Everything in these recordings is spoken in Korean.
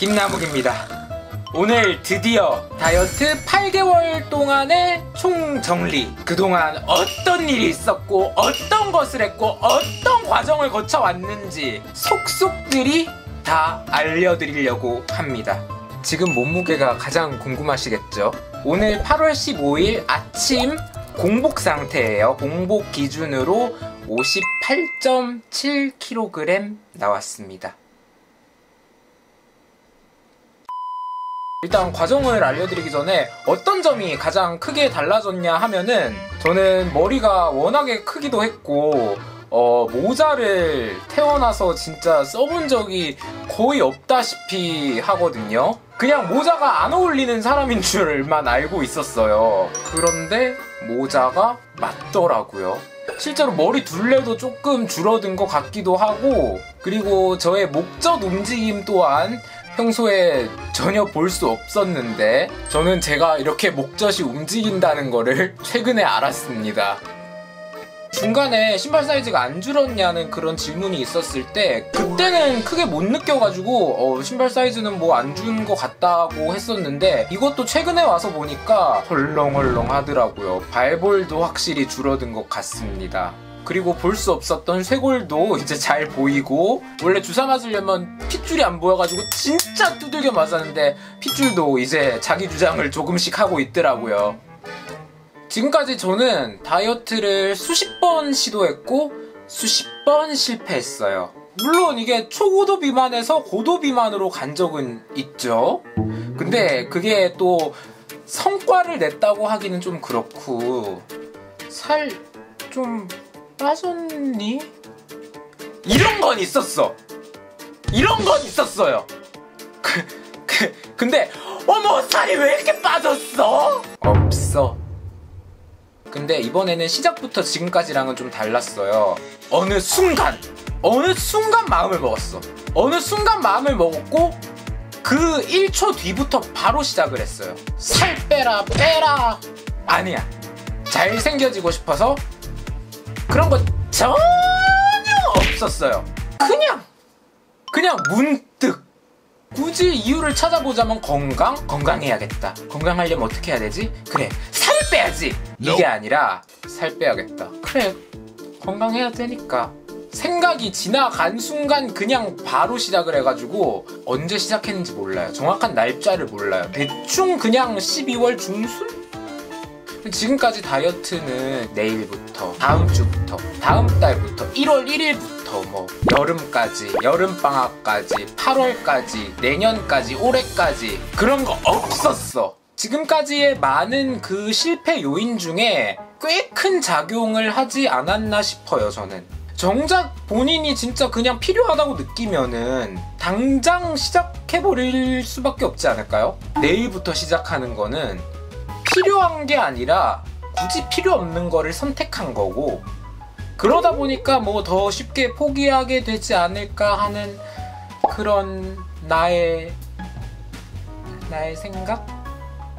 김나묵입니다. 오늘 드디어 다이어트 8개월 동안의 총정리, 그동안 어떤 일이 있었고 어떤 것을 했고 어떤 과정을 거쳐왔는지 속속들이 다 알려드리려고 합니다. 지금 몸무게가 가장 궁금하시겠죠? 오늘 8월 15일 아침 공복 상태예요. 공복 기준으로 58.7kg 나왔습니다. 일단 과정을 알려드리기 전에 어떤 점이 가장 크게 달라졌냐 하면은, 저는 머리가 워낙에 크기도 했고 모자를 태어나서 진짜 써본 적이 거의 없다시피 하거든요. 그냥 모자가 안 어울리는 사람인 줄만 알고 있었어요. 그런데 모자가 맞더라고요. 실제로 머리 둘레도 조금 줄어든 것 같기도 하고, 그리고 저의 목젖 움직임 또한 평소에 전혀 볼 수 없었는데, 저는 제가 이렇게 목젖이 움직인다는 거를 최근에 알았습니다. 중간에 신발 사이즈가 안 줄었냐는 그런 질문이 있었을 때, 그때는 크게 못 느껴가지고 신발 사이즈는 뭐 안 준 것 같다고 했었는데, 이것도 최근에 와서 보니까 헐렁헐렁 하더라고요. 발볼도 확실히 줄어든 것 같습니다. 그리고 볼 수 없었던 쇄골도 이제 잘 보이고, 원래 주사 맞으려면 핏줄이 안 보여가지고 진짜 두들겨 맞았는데 핏줄도 이제 자기 주장을 조금씩 하고 있더라고요. 지금까지 저는 다이어트를 수십 번 시도했고 수십 번 실패했어요. 물론 이게 초고도 비만에서 고도 비만으로 간 적은 있죠. 근데 그게 또 성과를 냈다고 하기는 좀 그렇고, 살 좀 빠졌니? 이런 건 있었어. 이런 건 있었어요. 근데 어머, 살이 왜 이렇게 빠졌어? 없어. 근데 이번에는 시작부터 지금까지랑은 좀 달랐어요. 어느 순간 마음을 먹었어. 어느 순간 마음을 먹었고, 그 1초 뒤부터 바로 시작을 했어요. 살 빼라. 아니야, 잘생겨지고 싶어서 그런 거 전혀 없었어요. 그냥 문득 굳이 이유를 찾아보자면 건강해야겠다. 건강하려면 어떻게 해야 되지? 그래, 살 빼야지. 이게 아니라 살 빼야겠다. 그래, 건강해야 되니까. 생각이 지나간 순간 그냥 바로 시작을 해가지고, 언제 시작했는지 몰라요. 정확한 날짜를 몰라요. 대충 그냥 12월 중순? 지금까지 다이어트는 내일부터, 다음 주부터, 다음 달부터, 1월 1일부터 뭐 여름까지, 여름방학까지, 8월까지, 내년까지, 올해까지, 그런 거 없었어. 지금까지의 많은 그 실패 요인 중에 꽤 큰 작용을 하지 않았나 싶어요. 저는 정작 본인이 진짜 그냥 필요하다고 느끼면은 당장 시작해버릴 수밖에 없지 않을까요? 내일부터 시작하는 거는 필요한 게 아니라 굳이 필요 없는 거를 선택한 거고, 그러다 보니까 뭐 더 쉽게 포기하게 되지 않을까 하는 그런 나의 생각?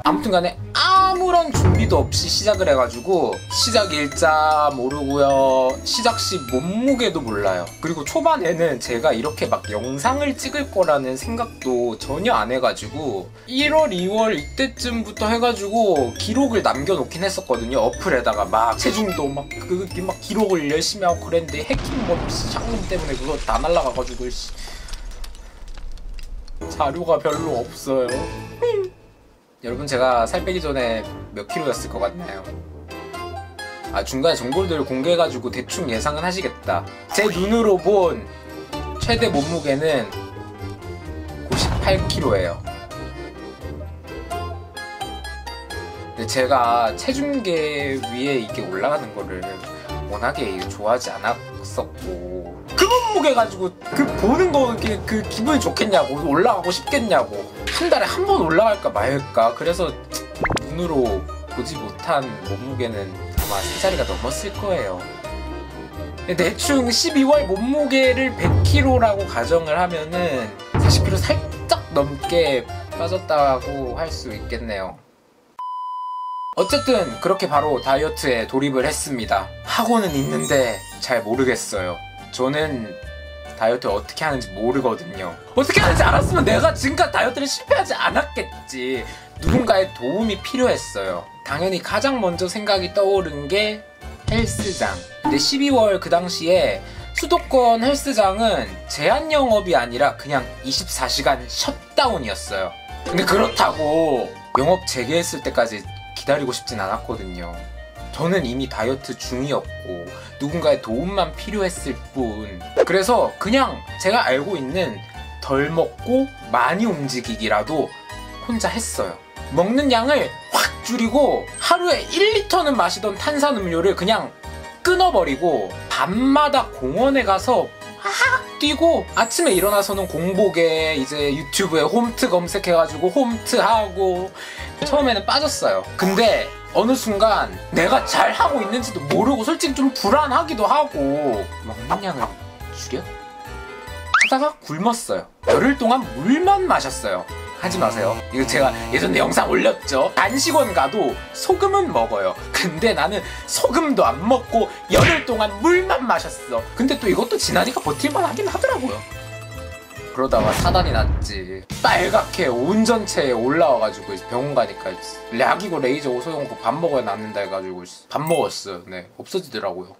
아무튼 간에 아무런 준비도 없이 시작을 해가지고, 시작 일자 모르고요, 시작 시 몸무게도 몰라요. 그리고 초반에는 제가 이렇게 막 영상을 찍을 거라는 생각도 전혀 안 해가지고 1월 2월 이때쯤부터 해가지고 기록을 남겨놓긴 했었거든요. 어플에다가 막 체중도 막 기록을 열심히 하고 그랬는데, 해킹 뭐 샤님 때문에 그거 다 날라가가지고 자료가 별로 없어요. 여러분, 제가 살 빼기 전에 몇 킬로였을 것 같나요? 중간에 정보들 공개해가지고 대충 예상은 하시겠다. 제 눈으로 본 최대 몸무게는 98kg예요. 근데 제가 체중계 위에 이게 올라가는 거를 워낙에 좋아하지 않았었고, 그 몸무게 가지고 그 보는 거 그 기분이 좋겠냐고, 올라가고 싶겠냐고. 한 달에 한 번 올라갈까 말까. 그래서 눈으로 보지 못한 몸무게는 아마 3자리가 넘었을 거예요. 대충 12월 몸무게를 100kg라고 가정을 하면은 40kg 살짝 넘게 빠졌다고 할 수 있겠네요. 어쨌든 그렇게 바로 다이어트에 돌입을 했습니다. 하고는 있는데 잘 모르겠어요. 저는 다이어트 어떻게 하는지 모르거든요. 어떻게 하는지 알았으면 내가 지금까지 다이어트를 실패하지 않았겠지. 누군가의 도움이 필요했어요. 당연히 가장 먼저 생각이 떠오른 게 헬스장. 근데 12월 그 당시에 수도권 헬스장은 제한 영업이 아니라 그냥 24시간 셧다운이었어요. 근데 그렇다고 영업 재개했을 때까지 기다리고 싶진 않았거든요. 저는 이미 다이어트 중이었고 누군가의 도움만 필요했을 뿐. 그래서 그냥 제가 알고 있는 덜 먹고 많이 움직이기라도 혼자 했어요. 먹는 양을 확 줄이고 하루에 1리터는 마시던 탄산음료를 그냥 끊어버리고 밤마다 공원에 가서 막 뛰고 아침에 일어나서는 공복에 이제 유튜브에 홈트 검색해가지고 홈트하고 처음에는 빠졌어요. 근데 어느 순간 내가 잘하고 있는지도 모르고 솔직히 좀 불안하기도 하고 먹는 양을 줄여? 하다가 굶었어요. 열흘 동안 물만 마셨어요. 하지 마세요. 이거 제가 예전에 영상 올렸죠. 단식원 가도 소금은 먹어요. 근데 나는 소금도 안 먹고 열흘 동안 물만 마셨어. 근데 또 이것도 지나니까 버틸만 하긴 하더라고요. 그러다가 사단이 났지. 빨갛게 온 전체에 올라와가지고 병원 가니까 약이고 레이저고 소용없고 밥 먹어야 낫는다 해가지고 밥 먹었어요. 네, 없어지더라고요.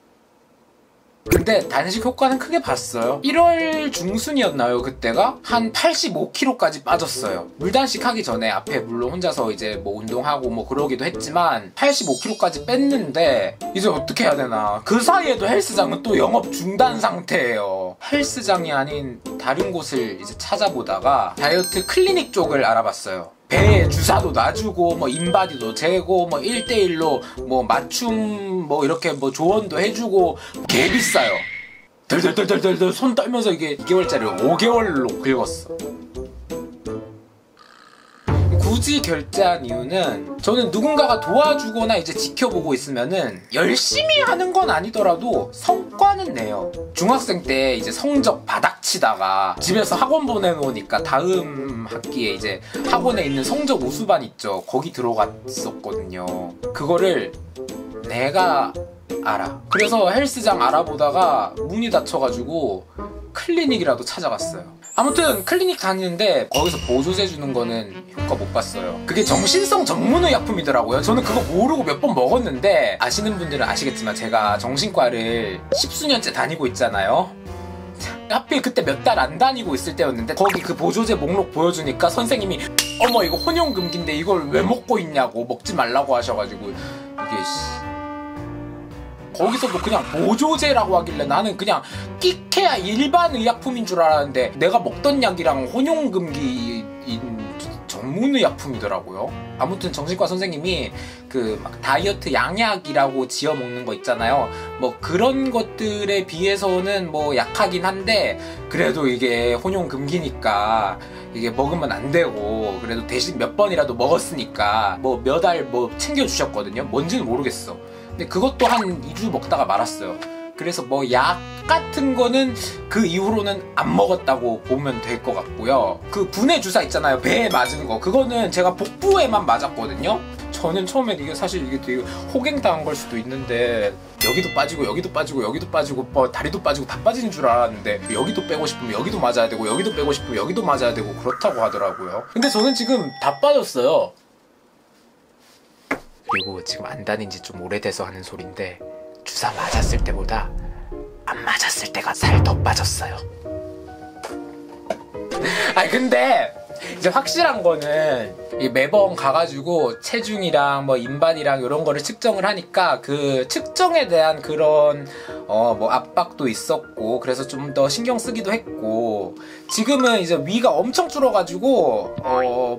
근데 단식 효과는 크게 봤어요. 1월 중순이었나요? 그때가 한 85kg까지 빠졌어요. 물단식 하기 전에 앞에 물론 혼자서 이제 뭐 운동하고 뭐 그러기도 했지만 85kg까지 뺐는데 이제 어떻게 해야 되나. 그 사이에도 헬스장은 또 영업 중단 상태예요. 헬스장이 아닌 다른 곳을 이제 찾아보다가 다이어트 클리닉 쪽을 알아봤어요. 배에 주사도 놔주고 뭐 인바디도 재고 뭐 1대1로 뭐 맞춤 뭐 이렇게 뭐 조언도 해주고 개 비싸요. 덜덜덜덜덜 손 떨면서 이게 2개월짜리를 5개월로 긁었어. 굳이 결제한 이유는 저는 누군가가 도와주거나 이제 지켜보고 있으면은 열심히 하는 건 아니더라도 성과는 내요. 중학생 때 이제 성적 바닥치다가 집에서 학원 보내놓으니까 다음 학기에 이제 학원에 있는 성적 우수반 있죠. 거기 들어갔었거든요. 그거를 내가 알아. 그래서 헬스장 알아보다가 문이 닫혀가지고 클리닉이라도 찾아갔어요. 아무튼 클리닉 다니는데 거기서 보조제 주는 거는 효과 못 봤어요. 그게 정신성 전문의약품이더라고요. 저는 그거 모르고 몇 번 먹었는데 아시는 분들은 아시겠지만 제가 정신과를 10수년째 다니고 있잖아요. 하필 그때 몇 달 안 다니고 있을 때였는데 거기 그 보조제 목록 보여주니까 선생님이 어머 이거 혼용금기인데 이걸 왜 먹고 있냐고 먹지 말라고 하셔가지고 이게 거기서도 그냥 보조제라고 하길래 나는 그냥 끼케야 일반 의약품인 줄 알았는데 내가 먹던 약이랑 혼용금기인 전문의약품이더라고요. 아무튼 정신과 선생님이 그 막 다이어트 양약이라고 지어 먹는 거 있잖아요. 뭐 그런 것들에 비해서는 뭐 약하긴 한데 그래도 이게 혼용금기니까 이게 먹으면 안 되고 그래도 대신 몇 번이라도 먹었으니까 뭐 몇 알 뭐 챙겨주셨거든요. 뭔지는 모르겠어. 근데 그것도 한 2주 먹다가 말았어요. 그래서 뭐 약 같은 거는 그 이후로는 안 먹었다고 보면 될 것 같고요. 그 분해 주사 있잖아요. 배에 맞은 거. 그거는 제가 복부에만 맞았거든요. 저는 처음엔 이게 사실 이게 되게 호갱당한 걸 수도 있는데 여기도 빠지고 여기도 빠지고 여기도 빠지고 뭐 다리도 빠지고 다 빠지는 줄 알았는데 여기도 빼고 싶으면 여기도 맞아야 되고 여기도 빼고 싶으면 여기도 맞아야 되고 그렇다고 하더라고요. 근데 저는 지금 다 빠졌어요. 그리고 지금 안 다닌 지 좀 오래돼서 하는 소린데 주사 맞았을 때보다 안 맞았을 때가 살 더 빠졌어요. 아니 근데 이제 확실한 거는 매번 가가지고 체중이랑 뭐 인바디랑 이런 거를 측정을 하니까 그 측정에 대한 그런 뭐 압박도 있었고 그래서 좀 더 신경 쓰기도 했고 지금은 이제 위가 엄청 줄어가지고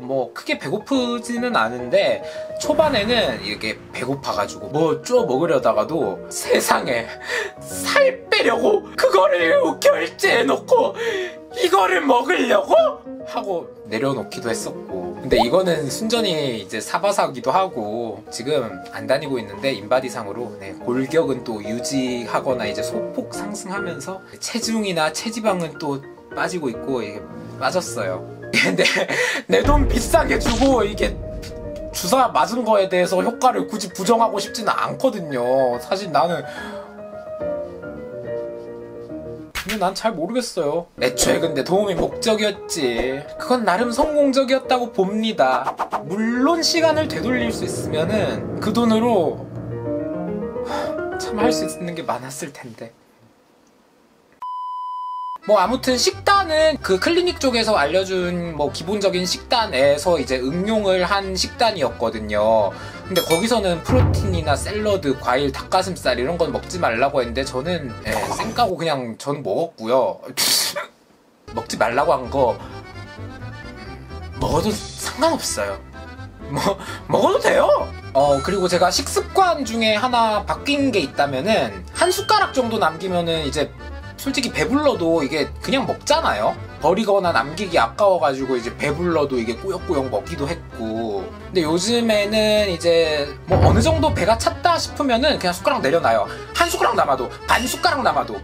뭐 크게 배고프지는 않은데 초반에는 이렇게 배고파가지고 뭐 쪼 먹으려다가도 세상에 살 빼려고 그거를 결제해놓고 이거를 먹으려고 하고 내려놓기도 했었고 근데 이거는 순전히 이제 사바사기도 하고 지금 안 다니고 있는데 인바디상으로 골격은 또 유지하거나 이제 소폭 상승하면서 체중이나 체지방은 또 빠지고 있고 이게 빠졌어요. 근데 내 돈 비싸게 주고 이게 주사 맞은 거에 대해서 효과를 굳이 부정하고 싶지는 않거든요. 사실 나는 근데 난 잘 모르겠어요. 애초에 근데 도움이 목적이었지. 그건 나름 성공적이었다고 봅니다. 물론 시간을 되돌릴 수 있으면은 그 돈으로 참 할 수 있는 게 많았을 텐데. 뭐 아무튼 식단은 그 클리닉 쪽에서 알려준 뭐 기본적인 식단에서 이제 응용을 한 식단이었거든요. 근데 거기서는 프로틴이나 샐러드, 과일, 닭가슴살 이런 건 먹지 말라고 했는데 저는 쌩까고 그냥 전 먹었고요. 먹지 말라고 한 거 먹어도 상관없어요. 먹어도 돼요. 그리고 제가 식습관 중에 하나 바뀐 게 있다면은 한 숟가락 정도 남기면은 이제 솔직히 배불러도 이게 그냥 먹잖아요. 버리거나 남기기 아까워가지고 이제 배불러도 이게 꾸역꾸역 먹기도 했고. 근데 요즘에는 이제 뭐 어느 정도 배가 찼다 싶으면은 그냥 숟가락 내려놔요. 한 숟가락 남아도, 반 숟가락 남아도.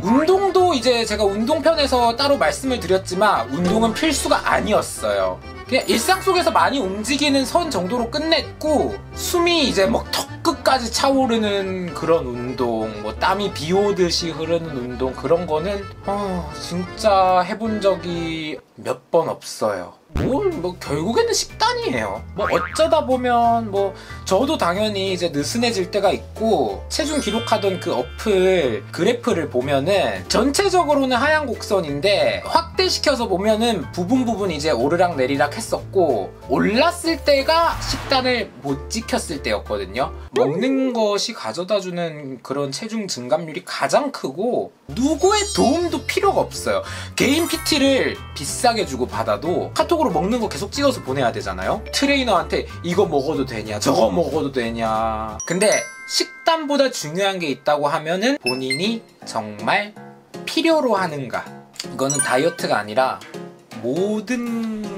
운동도 이제 제가 운동편에서 따로 말씀을 드렸지만 운동은 필수가 아니었어요. 그냥 일상 속에서 많이 움직이는 선 정도로 끝냈고, 숨이 이제 막 턱끝까지 차오르는 그런 운동, 뭐 땀이 비 오듯이 흐르는 운동, 그런 거는 진짜 해본 적이 몇 번 없어요. 뭐 결국에는 식단이에요. 뭐 어쩌다 보면 뭐 저도 당연히 이제 느슨해질 때가 있고, 체중 기록하던 그 어플 그래프를 보면은 전체적으로는 하향 곡선인데 확대시켜서 보면은 부분 이제 오르락 내리락 했었고, 올랐을 때가 식단을 못 지켰을 때였거든요. 먹는 것이 가져다주는 그런 체중 증감률이 가장 크고 누구의 도움도 필요가 없어요. 개인 PT를 비싸게 주고 받아도 카톡으로 먹는 거 계속 찍어서 보내야 되잖아요. 트레이너한테 이거 먹어도 되냐, 저거 먹어도 되냐. 근데 식단보다 중요한 게 있다고 하면은 본인이 정말 필요로 하는가. 이거는 다이어트가 아니라 모든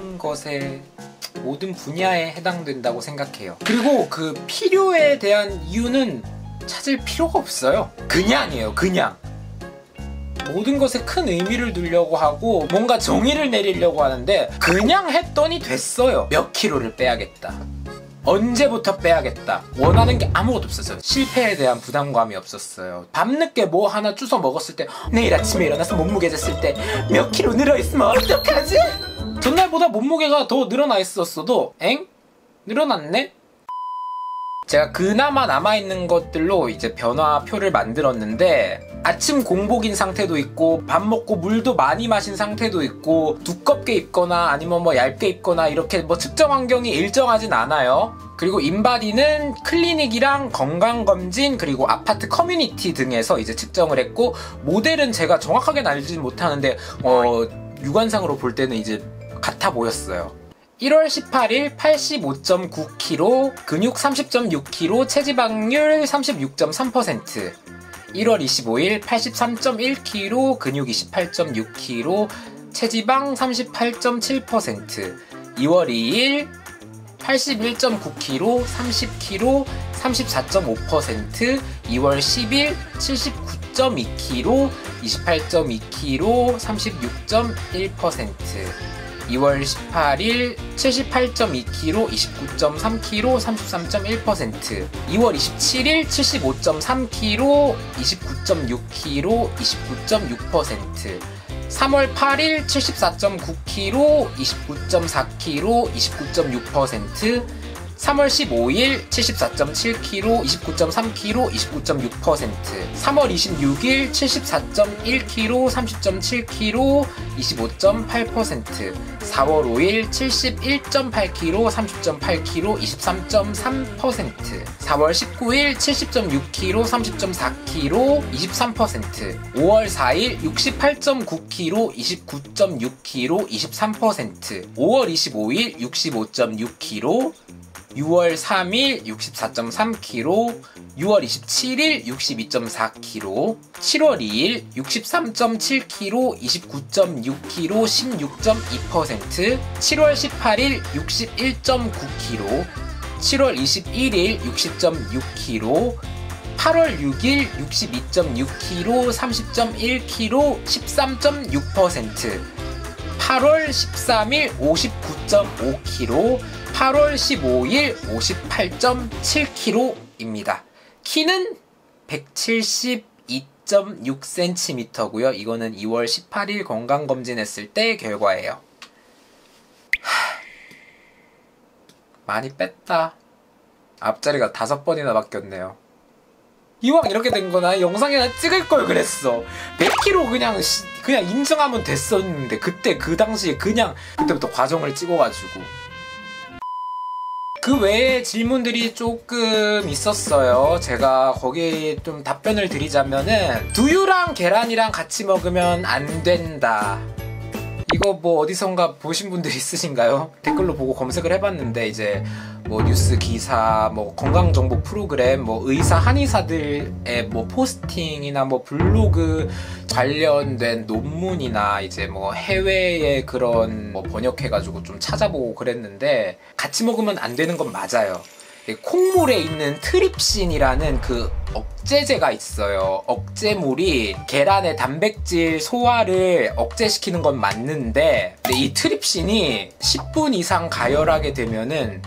분야에 해당된다고 생각해요. 그리고 그 필요에 대한 이유는 찾을 필요가 없어요. 그냥이에요. 그냥 모든 것에 큰 의미를 두려고 하고 뭔가 정의를 내리려고 하는데 그냥 했더니 됐어요. 몇 킬로를 빼야겠다, 언제부터 빼야겠다. 원하는 게 아무것도 없었어요. 실패에 대한 부담감이 없었어요. 밤늦게 뭐 하나 주워 먹었을 때, 내일 아침에 일어나서 몸무게 쟀을 때 몇 킬로 늘어있으면 어떡하지? 전날보다 몸무게가 더 늘어나 있었어도 늘어났네? 제가 그나마 남아있는 것들로 이제 변화표를 만들었는데, 아침 공복인 상태도 있고, 밥 먹고 물도 많이 마신 상태도 있고, 두껍게 입거나 아니면 뭐 얇게 입거나 이렇게 뭐 측정 환경이 일정하진 않아요. 그리고 인바디는 클리닉이랑 건강검진 그리고 아파트 커뮤니티 등에서 이제 측정을 했고, 모델은 제가 정확하게는 알지는 못하는데 육안상으로 볼 때는 이제 같아 보였어요. 1월 18일 85.9kg, 근육 30.6kg, 체지방률 36.3%. 1월 25일 83.1kg, 근육 28.6kg, 체지방 38.7%. 2월 2일 81.9kg, 30kg, 34.5%. 2월 10일 79.2kg, 28.2kg, 36.1%. 2월 18일 78.2kg, 29.3kg, 33.1%. 2월 27일 75.3kg, 29.6kg, 29.6%. 3월 8일 74.9kg, 29.4kg, 29.6%. 3월 15일 74.7kg, 29.3kg, 29.6%. 3월 26일 74.1kg, 30.7kg, 25.8%. 4월 5일 71.8kg, 30.8kg, 23.3%. 4월 19일 70.6kg, 30.4kg, 23%. 5월 4일 68.9kg, 29.6kg, 23%. 5월 25일 65.6kg, 6월 3일 64.3kg, 6월 27일 62.4kg, 7월 2일 63.7kg, 29.6kg, 16.2%, 7월 18일 61.9kg, 7월 21일 60.6kg, 8월 6일 62.6kg, 30.1kg, 13.6%, 8월 13일 59.5kg, 8월 15일 58.7kg입니다. 키는 172.5 2.6cm고요. 이거는 2월 18일 건강검진했을 때 결과예요. 많이 뺐다. 앞자리가 5번이나 바뀌었네요. 이왕 이렇게 된 거나 영상이나 찍을 걸 그랬어. 100kg 그냥 인정하면 됐었는데 그때 그 당시에 그때부터 과정을 찍어가지고. 그 외에 질문들이 조금 있었어요. 제가 거기에 좀 답변을 드리자면은 두유랑 계란이랑 같이 먹으면 안 된다. 이거 뭐 어디선가 보신 분들 있으신가요? 댓글로 보고 검색을 해봤는데 이제 뭐 뉴스 기사, 뭐 건강정보 프로그램, 뭐 의사, 한의사들의 뭐 포스팅이나 뭐 블로그 관련된 논문이나 이제 뭐 해외의 그런 뭐 번역해가지고 좀 찾아보고 그랬는데 같이 먹으면 안 되는 건 맞아요. 콩물에 있는 트립신이라는 그 억제제가 있어요. 억제물이 계란의 단백질 소화를 억제시키는 건 맞는데 이 트립신이 10분 이상 가열하게 되면은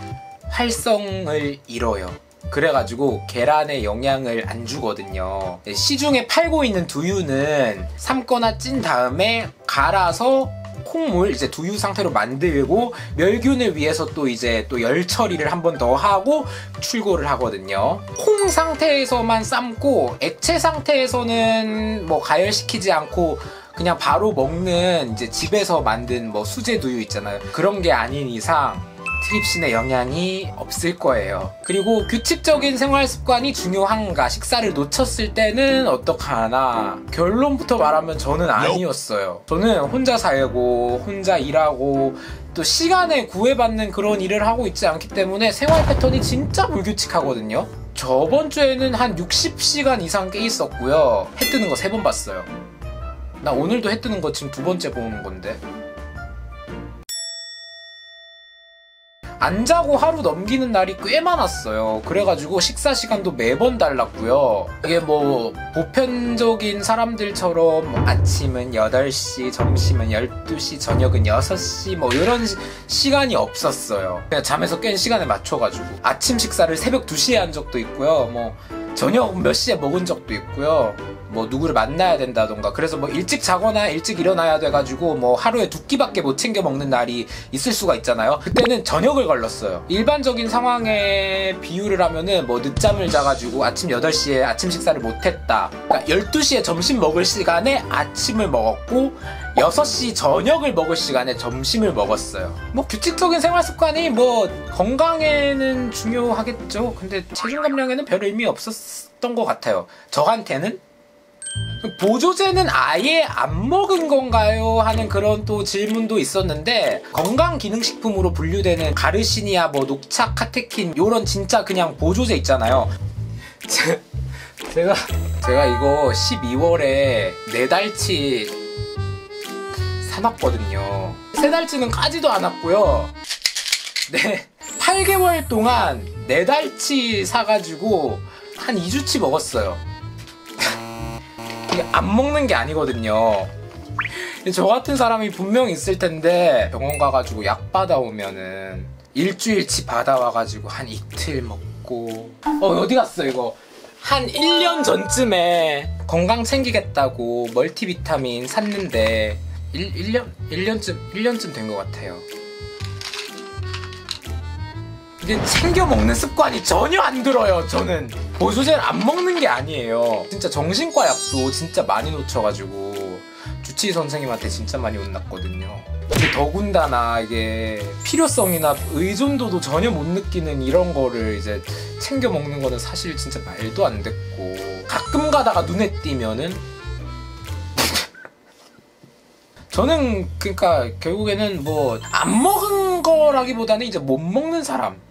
활성을 잃어요. 그래가지고 계란에 영향을 안 주거든요. 시중에 팔고 있는 두유는 삶거나 찐 다음에 갈아서 콩물 이제 두유 상태로 만들고 멸균을 위해서 또 이제 또 열 처리를 한 번 더 하고 출고를 하거든요. 콩 상태에서만 삶고 액체 상태에서는 뭐 가열시키지 않고 그냥 바로 먹는 이제 집에서 만든 뭐 수제 두유 있잖아요. 그런 게 아닌 이상 트립신의 영향이 없을 거예요. 그리고 규칙적인 생활 습관이 중요한가? 식사를 놓쳤을 때는 어떡하나? 결론부터 말하면 저는 아니었어요. 저는 혼자 살고 혼자 일하고 또 시간에 구애받는 그런 일을 하고 있지 않기 때문에 생활 패턴이 진짜 불규칙하거든요. 저번 주에는 한 60시간 이상 깨 있었고요. 해 뜨는 거 3번 봤어요. 나 오늘도 해 뜨는 거 지금 2번째 보는 건데. 안 자고 하루 넘기는 날이 꽤 많았어요. 그래가지고 식사 시간도 매번 달랐고요. 이게 뭐 보편적인 사람들처럼 뭐 아침은 8시, 점심은 12시, 저녁은 6시 뭐 이런 시간이 없었어요. 그냥 잠에서 깬 시간에 맞춰가지고 아침 식사를 새벽 2시에 한 적도 있고요. 뭐 저녁 몇 시에 먹은 적도 있고요. 뭐 누구를 만나야 된다던가 그래서 뭐 일찍 자거나 일찍 일어나야 돼가지고 뭐 하루에 2끼밖에 못 챙겨 먹는 날이 있을 수가 있잖아요. 그때는 저녁을 걸렀어요. 일반적인 상황에 비유를 하면은 뭐 늦잠을 자가지고 아침 8시에 아침 식사를 못했다. 그러니까 12시에 점심 먹을 시간에 아침을 먹었고 6시 저녁을 먹을 시간에 점심을 먹었어요. 뭐 규칙적인 생활 습관이 뭐 건강에는 중요하겠죠. 근데 체중 감량에는 별 의미 없었던 것 같아요. 저한테는. 보조제는 아예 안 먹은 건가요? 하는 그런 또 질문도 있었는데 건강기능식품으로 분류되는 가르시니아, 뭐 녹차, 카테킨 요런 진짜 그냥 보조제 있잖아요. 제가 이거 12월에 4달치 사놨거든요. 3달치는 까지도 않았고요. 네, 8개월 동안 4달치 사가지고 한 2주치 먹었어요. 안 먹는 게 아니거든요. 저 같은 사람이 분명히 있을 텐데 병원 가가지고 약 받아오면은 일주일치 받아와가지고 한 이틀 먹고 어디 갔어 이거. 한 1년 전쯤에 건강 챙기겠다고 멀티비타민 샀는데 1년쯤 된 것 같아요. 근데 챙겨 먹는 습관이 전혀 안 들어요. 저는 보조제를 안 먹는 게 아니에요. 진짜 정신과 약도 진짜 많이 놓쳐가지고 주치의 선생님한테 진짜 많이 혼났거든요. 근데 더군다나 이게 필요성이나 의존도도 전혀 못 느끼는 이런 거를 이제 챙겨 먹는 거는 사실 진짜 말도 안 됐고 가끔 가다가 눈에 띄면은 저는 그러니까 결국에는 뭐 안 먹은 거라기보다는 이제 못 먹는 사람.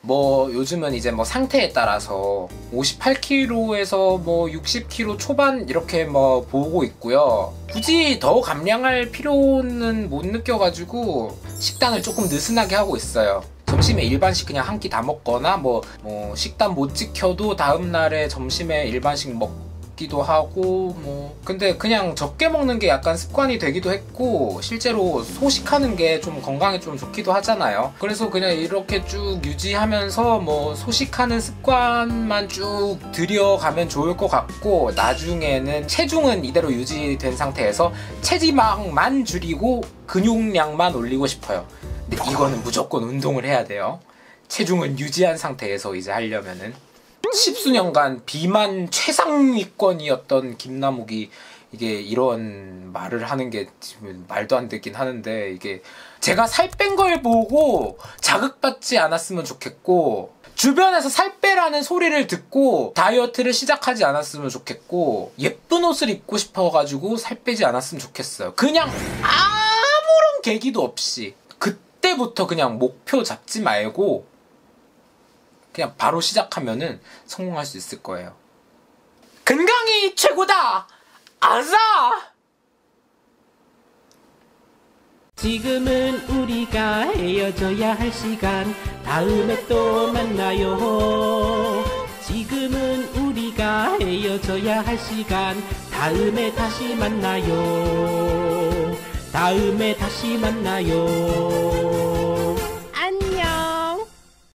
뭐 요즘은 이제 뭐 상태에 따라서 58kg에서 뭐 60kg 초반 이렇게 뭐 보고 있고요. 굳이 더 감량할 필요는 못 느껴가지고 식단을 조금 느슨하게 하고 있어요. 점심에 일반식 그냥 한 끼 다 먹거나 뭐 식단 못 지켜도 다음날에 점심에 일반식 먹게 먹기도 하고 뭐 근데 그냥 적게 먹는 게 약간 습관이 되기도 했고 실제로 소식하는 게 좀 건강에 좀 좋기도 하잖아요. 그래서 그냥 이렇게 쭉 유지하면서 뭐 소식하는 습관만 쭉 들여가면 좋을 것 같고 나중에는 체중은 이대로 유지된 상태에서 체지방만 줄이고 근육량만 올리고 싶어요. 근데 이거는 무조건 운동을 해야 돼요. 체중은 유지한 상태에서 이제 하려면은 십수년간 비만 최상위권이었던 김남욱이 이게 이런 말을 하는 게 지금 말도 안 되긴 하는데 이게 제가 살 뺀 걸 보고 자극받지 않았으면 좋겠고 주변에서 살 빼라는 소리를 듣고 다이어트를 시작하지 않았으면 좋겠고 예쁜 옷을 입고 싶어가지고 살 빼지 않았으면 좋겠어요. 그냥 아무런 계기도 없이 그때부터 그냥 목표 잡지 말고 그냥 바로 시작하면은 성공할 수 있을 거예요. 건강이 최고다! 아싸! 지금은 우리가 헤어져야 할 시간 다음에 또 만나요. 지금은 우리가 헤어져야 할 시간 다음에 다시 만나요. 다음에 다시 만나요.